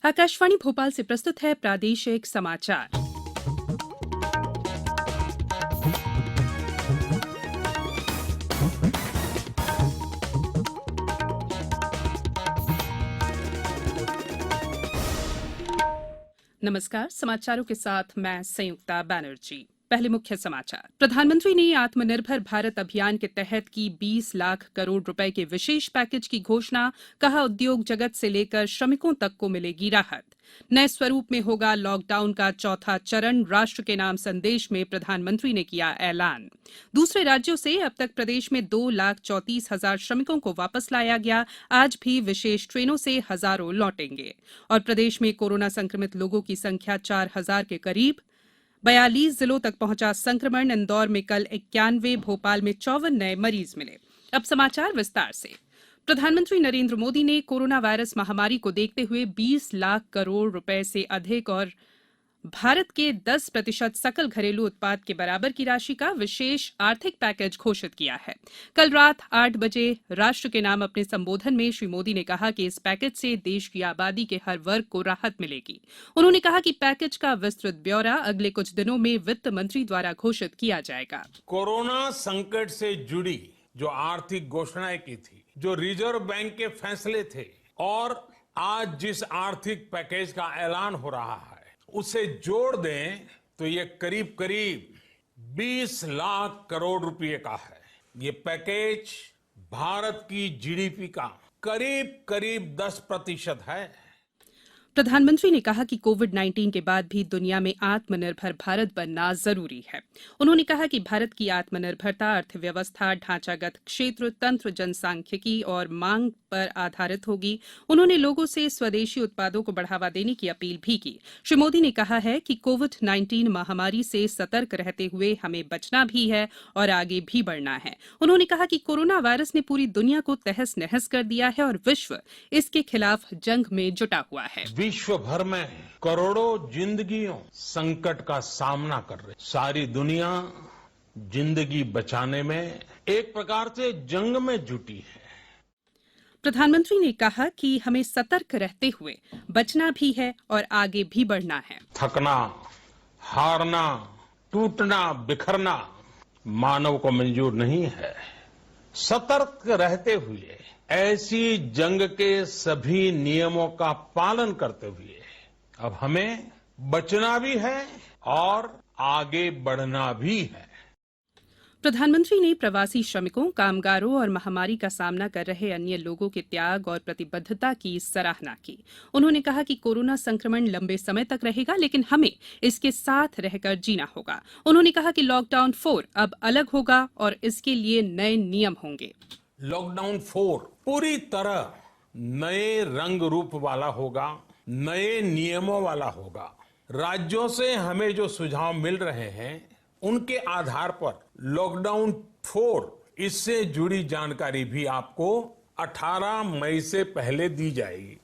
आकाशवाणी भोपाल से प्रस्तुत है प्रादेशिक समाचार। नमस्कार, समाचारों के साथ मैं संयुक्ता बैनर्जी। पहले मुख्य समाचार। प्रधानमंत्री ने आत्मनिर्भर भारत अभियान के तहत की 20 लाख करोड़ रुपए के विशेष पैकेज की घोषणा। कहा, उद्योग जगत से लेकर श्रमिकों तक को मिलेगी राहत। नए स्वरूप में होगा लॉकडाउन का चौथा चरण। राष्ट्र के नाम संदेश में प्रधानमंत्री ने किया ऐलान। दूसरे राज्यों से अब तक प्रदेश में 2,34,000 श्रमिकों को वापस लाया गया। आज भी विशेष ट्रेनों से हजारों लौटेंगे। और प्रदेश में कोरोना संक्रमित लोगों की संख्या 4,000 के करीब। 42 जिलों तक पहुंचा संक्रमण। इंदौर में कल 91, भोपाल में 54 नए मरीज मिले। अब समाचार विस्तार से। प्रधानमंत्री नरेंद्र मोदी ने कोरोना वायरस महामारी को देखते हुए 20 लाख करोड़ रुपए से अधिक और भारत के 10% सकल घरेलू उत्पाद के बराबर की राशि का विशेष आर्थिक पैकेज घोषित किया है। कल रात 8 बजे राष्ट्र के नाम अपने संबोधन में श्री मोदी ने कहा कि इस पैकेज से देश की आबादी के हर वर्ग को राहत मिलेगी। उन्होंने कहा कि पैकेज का विस्तृत ब्यौरा अगले कुछ दिनों में वित्त मंत्री द्वारा घोषित किया जाएगा। कोरोना संकट से जुड़ी जो आर्थिक घोषणाएं की थी, जो रिजर्व बैंक के फैसले थे और आज जिस आर्थिक पैकेज का ऐलान हो रहा है, उसे जोड़ दें तो ये करीब करीब 20 लाख करोड़ रुपए का है। ये पैकेज भारत की जीडीपी का करीब करीब 10% है। प्रधानमंत्री ने कहा कि कोविड-19 के बाद भी दुनिया में आत्मनिर्भर भारत बनना जरूरी है। उन्होंने कहा कि भारत की आत्मनिर्भरता अर्थव्यवस्था, ढांचागत क्षेत्र, तंत्र, जनसांख्यिकी और मांग पर आधारित होगी। उन्होंने लोगों से स्वदेशी उत्पादों को बढ़ावा देने की अपील भी की। श्री मोदी ने कहा है कि कोविड-19 महामारी से सतर्क रहते हुए हमें बचना भी है और आगे भी बढ़ना है। उन्होंने कहा कि कोरोना वायरस ने पूरी दुनिया को तहस नहस कर दिया है और विश्व इसके खिलाफ जंग में जुटा हुआ है। विश्व भर में करोड़ों जिंदगियों संकट का सामना कर रही। सारी दुनिया जिंदगी बचाने में एक प्रकार से जंग में जुटी है। प्रधानमंत्री ने कहा कि हमें सतर्क रहते हुए बचना भी है और आगे भी बढ़ना है। थकना, हारना, टूटना, बिखरना मानव को मंजूर नहीं है। सतर्क रहते हुए ऐसी जंग के सभी नियमों का पालन करते हुए अब हमें बचना भी है और आगे बढ़ना भी है। प्रधानमंत्री ने प्रवासी श्रमिकों, कामगारों और महामारी का सामना कर रहे अन्य लोगों के त्याग और प्रतिबद्धता की सराहना की। उन्होंने कहा कि कोरोना संक्रमण लंबे समय तक रहेगा, लेकिन हमें इसके साथ रहकर जीना होगा। उन्होंने कहा कि लॉकडाउन 4 अब अलग होगा और इसके लिए नए नियम होंगे। लॉकडाउन 4 पूरी तरह नए रंग रूप वाला होगा, नए नियमों वाला होगा। राज्यों से हमें जो सुझाव मिल रहे हैं, उनके आधार पर लॉकडाउन 4 इससे जुड़ी जानकारी भी आपको 18 मई से पहले दी जाएगी।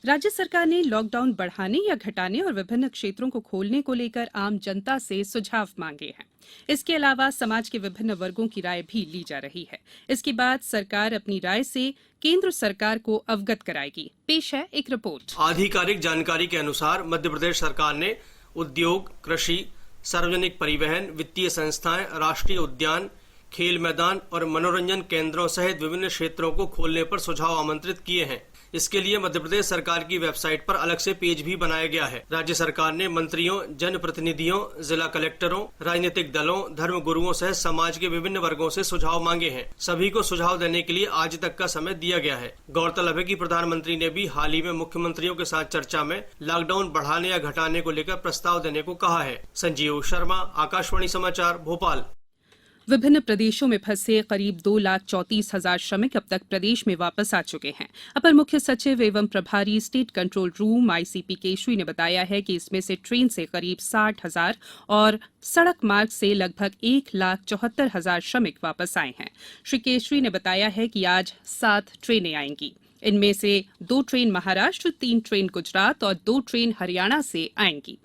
राज्य सरकार ने लॉकडाउन बढ़ाने या घटाने और विभिन्न क्षेत्रों को खोलने को लेकर आम जनता से सुझाव मांगे हैं। इसके अलावा समाज के विभिन्न वर्गों की राय भी ली जा रही है। इसके बाद सरकार अपनी राय से केंद्र सरकार को अवगत कराएगी। पेश है एक रिपोर्ट। आधिकारिक जानकारी के अनुसार मध्य प्रदेश सरकार ने उद्योग, कृषि, सार्वजनिक परिवहन, वित्तीय संस्थाएं, राष्ट्रीय उद्यान, खेल मैदान और मनोरंजन केंद्रों सहित विभिन्न क्षेत्रों को खोलने पर सुझाव आमंत्रित किए हैं। इसके लिए मध्य प्रदेश सरकार की वेबसाइट पर अलग से पेज भी बनाया गया है। राज्य सरकार ने मंत्रियों, जनप्रतिनिधियों, जिला कलेक्टरों, राजनीतिक दलों, धर्म गुरुओं सहित समाज के विभिन्न वर्गों से सुझाव मांगे हैं। सभी को सुझाव देने के लिए आज तक का समय दिया गया है। गौरतलब है कि प्रधानमंत्री ने भी हाल ही में मुख्यमंत्रियों के साथ चर्चा में लॉकडाउन बढ़ाने या घटाने को लेकर प्रस्ताव देने को कहा है। संजीव शर्मा, आकाशवाणी समाचार, भोपाल। विभिन्न प्रदेशों में फंसे करीब 2,34,000 श्रमिक अब तक प्रदेश में वापस आ चुके हैं। अपर मुख्य सचिव एवं प्रभारी state control room ICP Keshari ने बताया है कि इसमें से ट्रेन से करीब 60,000 और सड़क मार्ग से लगभग 1,74,000 श्रमिक वापस आए हैं। श्री केशरी ने बताया है कि आज 7 ट्रेनें आएंगी। इनमें से 2 ट्रेन महाराष्ट्र, 3 ट्रेन गुजरात और 2 ट्रेन हरियाणा से आएंगी।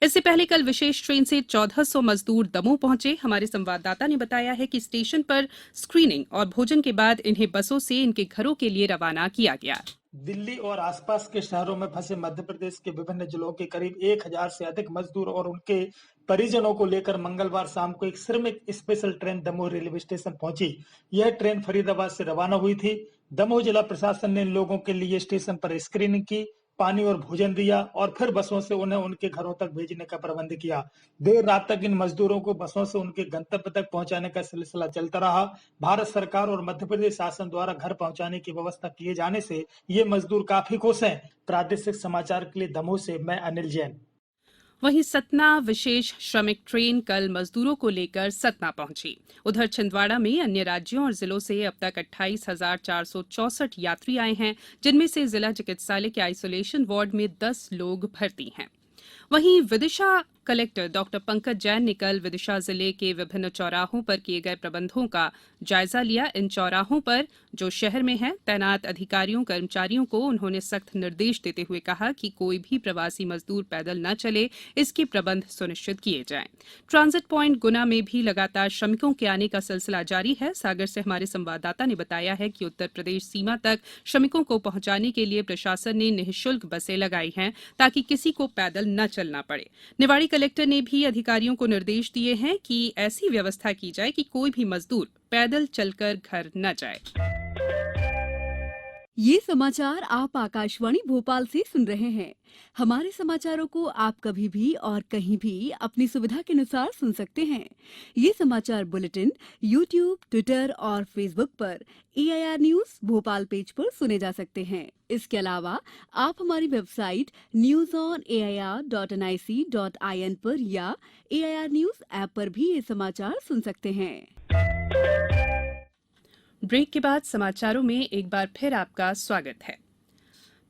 इससे पहले कल विशेष ट्रेन से 1400 मजदूर दमोह पहुंचे। हमारे संवाददाता ने बताया है कि स्टेशन पर स्क्रीनिंग और भोजन के बाद इन्हें बसों से इनके घरों के लिए रवाना किया गया। दिल्ली और आसपास के शहरों में फंसे मध्य प्रदेश के विभिन्न जिलों के करीब 1000 से अधिक मजदूर और उनके परिजनों को लेकर मंगलवार शाम को एक श्रमिक special train Damoh railway station पहुंची। यह ट्रेन फरीदाबाद से रवाना हुई थी। दमोह जिला प्रशासन ने इन लोगों के लिए स्टेशन पर स्क्रीनिंग की, पानी और भोजन दिया और फिर बसों से उन्हें उनके घरों तक भेजने का प्रबंध किया। देर रात तक इन मजदूरों को बसों से उनके गंतव्य तक पहुंचाने का सिलसिला चलता रहा। भारत सरकार और मध्य प्रदेश शासन द्वारा घर पहुंचाने की व्यवस्था किए जाने से ये मजदूर काफी खुश हैं। प्रादेशिक समाचार के लिए दमोह से मैं अनिल जैन। वहीं सतना विशेष श्रमिक ट्रेन कल मजदूरों को लेकर सतना पहुंची। उधर छिंदवाड़ा में अन्य राज्यों और जिलों से अब तक 28,464 यात्री आए हैं, जिनमें से जिला चिकित्सालय के आइसोलेशन वार्ड में 10 लोग भर्ती हैं। वहीं विदिशा कलेक्टर डॉक्टर पंकज जैन ने कल विदिशा जिले के विभिन्न चौराहों पर किए गए प्रबंधों का जायजा लिया। इन चौराहों पर जो शहर में है तैनात अधिकारियों कर्मचारियों को उन्होंने सख्त निर्देश देते हुए कहा कि कोई भी प्रवासी मजदूर पैदल न चले, इसके प्रबंध सुनिश्चित किए जाएं। ट्रांजिट प्वाइंट गुना में भी लगातार श्रमिकों के आने का सिलसिला जारी है। सागर से हमारे संवाददाता ने बताया है कि उत्तर प्रदेश सीमा तक श्रमिकों को पहुंचाने के लिए प्रशासन ने निःशुल्क बसें लगाई हैं ताकि किसी को पैदल न चलना पड़े। निवाड़ी कलेक्टर ने भी अधिकारियों को निर्देश दिए हैं कि ऐसी व्यवस्था की जाए कि कोई भी मजदूर पैदल चलकर घर न जाए। ये समाचार आप आकाशवाणी भोपाल से सुन रहे हैं। हमारे समाचारों को आप कभी भी और कहीं भी अपनी सुविधा के अनुसार सुन सकते हैं। ये समाचार बुलेटिन YouTube, ट्विटर और फेसबुक पर AIR न्यूज भोपाल पेज पर सुने जा सकते हैं। इसके अलावा आप हमारी वेबसाइट newsonair.nic.in पर या AIR न्यूज ऐप पर भी ये समाचार सुन सकते हैं। ब्रेक के बाद समाचारों में एक बार फिर आपका स्वागत है।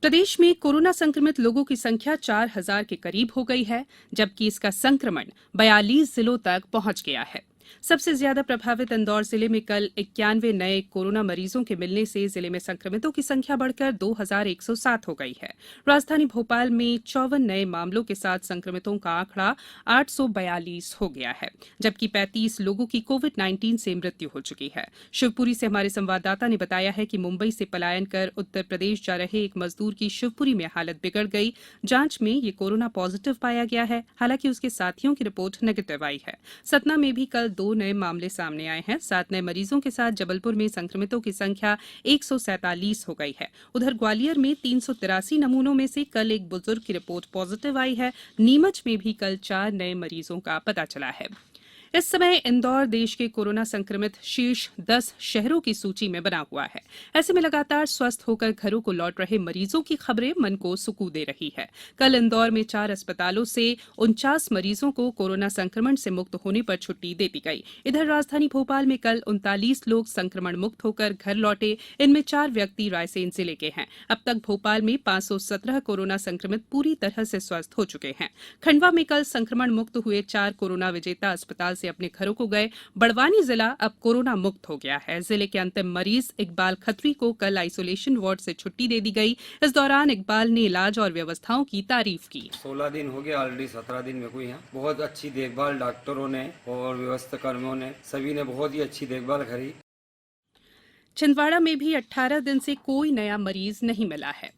प्रदेश में कोरोना संक्रमित लोगों की संख्या 4,000 के करीब हो गई है, जबकि इसका संक्रमण 42 जिलों तक पहुंच गया है। सबसे ज्यादा प्रभावित इंदौर जिले में कल 91 नए कोरोना मरीजों के मिलने से जिले में संक्रमितों की संख्या बढ़कर 2,107 हो गई है। राजधानी भोपाल में 54 नए मामलों के साथ संक्रमितों का आंकड़ा 842 हो गया है, जबकि 35 लोगों की कोविड-19 से मृत्यु हो चुकी है। शिवपुरी से हमारे संवाददाता ने बताया है कि मुंबई से पलायन कर उत्तर प्रदेश जा रहे एक मजदूर की शिवपुरी में हालत बिगड़ गई। जांच में ये कोरोना पॉजिटिव पाया गया है, हालांकि उसके साथियों की रिपोर्ट नेगेटिव आई है। सतना में भी कल 2 नए मामले सामने आए हैं। 7 नए मरीजों के साथ जबलपुर में संक्रमितों की संख्या 147 हो गई है। उधर ग्वालियर में 383 नमूनों में से कल एक बुजुर्ग की रिपोर्ट पॉजिटिव आई है। नीमच में भी कल 4 नए मरीजों का पता चला है। इस समय इंदौर देश के कोरोना संक्रमित शीर्ष 10 शहरों की सूची में बना हुआ है। ऐसे में लगातार स्वस्थ होकर घरों को लौट रहे मरीजों की खबरें मन को सुकून दे रही है। कल इंदौर में 4 अस्पतालों से 49 मरीजों को कोरोना संक्रमण से मुक्त होने पर छुट्टी दे दी गई। इधर राजधानी भोपाल में कल 39 लोग संक्रमण मुक्त होकर घर लौटे। इनमें 4 व्यक्ति रायसेन जिले के हैं। अब तक भोपाल में 517 कोरोना संक्रमित पूरी तरह से स्वस्थ हो चुके हैं। खंडवा में कल संक्रमण मुक्त हुए 4 कोरोना विजेता अस्पताल से अपने घरों को गए। बड़वानी जिला अब कोरोना मुक्त हो गया है। जिले के अंतिम मरीज इकबाल खत्री को कल आइसोलेशन वार्ड से छुट्टी दे दी गई। इस दौरान इकबाल ने इलाज और व्यवस्थाओं की तारीफ की। 16 दिन हो गए, ऑलरेडी 17 दिन में कोई है। बहुत अच्छी देखभाल डॉक्टरों ने और व्यवस्था कर्मियों ने, सभी ने बहुत ही अच्छी देखभाल करी। छिंदवाड़ा में भी 18 दिन से कोई नया मरीज नहीं मिला है।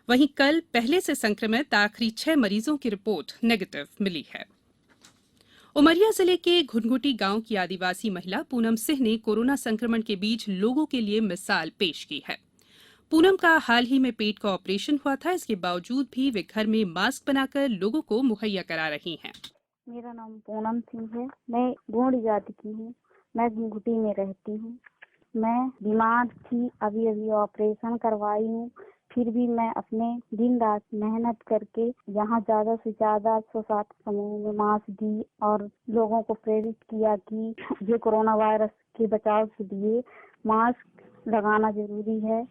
वहीं कल पहले से संक्रमित आखिरी 6 मरीजों की रिपोर्ट नेगेटिव मिली है। उमरिया जिले के घुनघुटी गांव की आदिवासी महिला पूनम सिंह ने कोरोना संक्रमण के बीच लोगों के लिए मिसाल पेश की है। पूनम का हाल ही में पेट का ऑपरेशन हुआ था। इसके बावजूद भी वे घर में मास्क बनाकर लोगों को मुहैया करा रही हैं। मेरा नाम पूनम सिंह है। मैं गोंड जाति की हूँ। मैं घुनघुटी में रहती हूँ। मैं बीमार थी, अभी ऑपरेशन करवाई हूँ। फिर भी मैं अपने दिन रात मेहनत करके यहाँ ज्यादा से ज्यादा 107 समूह में मास्क दी और लोगों को प्रेरित किया कि ये कोरोना वायरस के बचाव के लिए मास्क लगाना जरूरी है।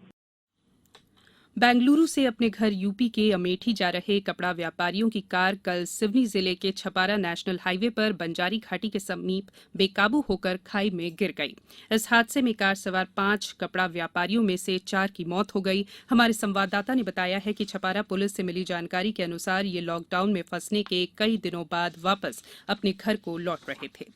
बेंगलुरु से अपने घर यूपी के अमेठी जा रहे कपड़ा व्यापारियों की कार कल सिवनी जिले के छपारा नेशनल हाईवे पर बंजारी घाटी के समीप बेकाबू होकर खाई में गिर गई। इस हादसे में कार सवार 5 कपड़ा व्यापारियों में से 4 की मौत हो गई। हमारे संवाददाता ने बताया है कि छपारा पुलिस से मिली जानकारी के अनुसार ये लॉकडाउन में फंसने के कई दिनों बाद वापस अपने घर को लौट रहे थे।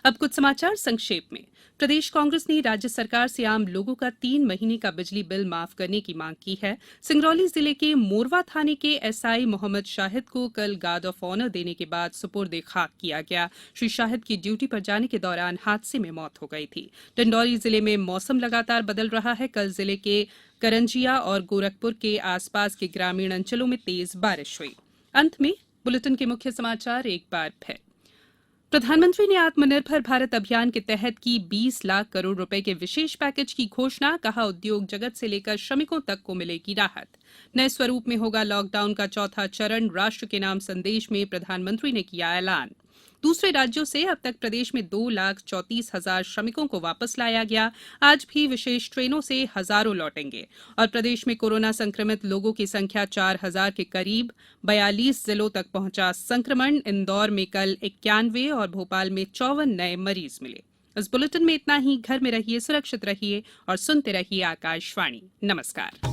अब कुछ समाचार संक्षेप में। प्रदेश कांग्रेस ने राज्य सरकार से आम लोगों का 3 महीने का बिजली बिल माफ करने की मांग की है। सिंगरौली जिले के मोरवा थाने के एसआई मोहम्मद शाहिद को कल गार्ड ऑफ ऑनर देने के बाद सुपुर्द खाक किया गया। श्री शाहिद की ड्यूटी पर जाने के दौरान हादसे में मौत हो गई थी। डिंडौरी जिले में मौसम लगातार बदल रहा है। कल जिले के करंजिया और गोरखपुर के आसपास के ग्रामीण अंचलों में तेज बारिश हुई। अंत में बुलेटिन के मुख्य समाचार एक बार फिर। प्रधानमंत्री ने आत्मनिर्भर भारत अभियान के तहत की 20 लाख करोड़ रुपए के विशेष पैकेज की घोषणा। कहा, उद्योग जगत से लेकर श्रमिकों तक को मिलेगी राहत। नए स्वरूप में होगा लॉकडाउन का चौथा चरण। राष्ट्र के नाम संदेश में प्रधानमंत्री ने किया ऐलान। दूसरे राज्यों से अब तक प्रदेश में 2,34,000 श्रमिकों को वापस लाया गया। आज भी विशेष ट्रेनों से हजारों लौटेंगे। और प्रदेश में कोरोना संक्रमित लोगों की संख्या 4,000 के करीब। 42 जिलों तक पहुंचा संक्रमण। इंदौर में कल 91 और भोपाल में 54 नए मरीज मिले। इस बुलेटिन में इतना ही। घर में रहिए, सुरक्षित रहिए और सुनते रहिए आकाशवाणी। नमस्कार।